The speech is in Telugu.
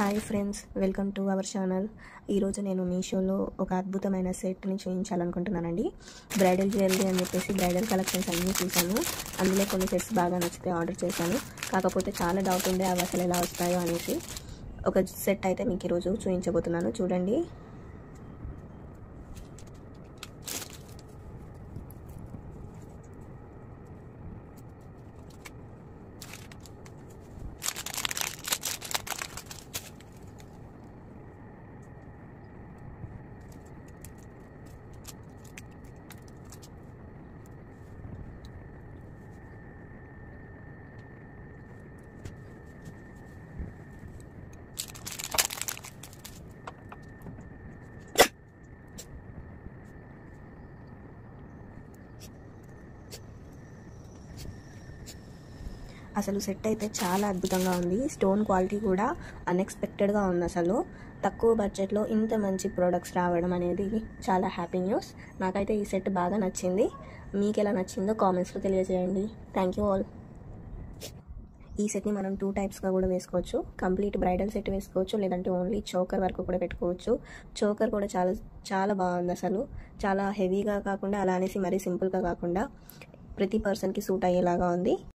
Hi friends, welcome to our channel. ఈరోజు నేను మీషోలో ఒక అద్భుతమైన సెట్ని చూపించాలనుకుంటున్నానండి. బ్రైడల్ జ్యువెలరీ అని చెప్పేసి బ్రైడల్ కలెక్షన్స్ అన్నీ చూశాను. అందులో కొన్ని సెట్స్ బాగా నచ్చితే ఆర్డర్ చేశాను. కాకపోతే చాలా డౌట్ ఉండే అవి అసలు ఎలా వస్తాయో అనేసి ఒక సెట్ అయితే మీకు ఈరోజు చూపించబోతున్నాను. చూడండి. అసలు సెట్ అయితే చాలా అద్భుతంగా ఉంది. స్టోన్ క్వాలిటీ కూడా అన్ఎక్స్పెక్టెడ్గా ఉంది. అసలు తక్కువ బడ్జెట్లో ఇంత మంచి ప్రోడక్ట్స్ రావడం అనేది చాలా హ్యాపీ న్యూస్. నాకైతే ఈ సెట్ బాగా నచ్చింది. మీకు ఎలా నచ్చిందో కామెంట్స్లో తెలియజేయండి. Thank you all. ఈ సెట్ని మనం 2 టైప్స్గా కూడా వేసుకోవచ్చు. కంప్లీట్ బ్రైడల్ సెట్ వేసుకోవచ్చు, లేదంటే ఓన్లీ చోకర్ వరకు కూడా పెట్టుకోవచ్చు. చోకర్ కూడా చాలా చాలా బాగుంది. అసలు చాలా హెవీగా కాకుండా, అలా అనేసి మరీ సింపుల్గా కాకుండా ప్రతి పర్సన్కి సూట్ అయ్యేలాగా ఉంది.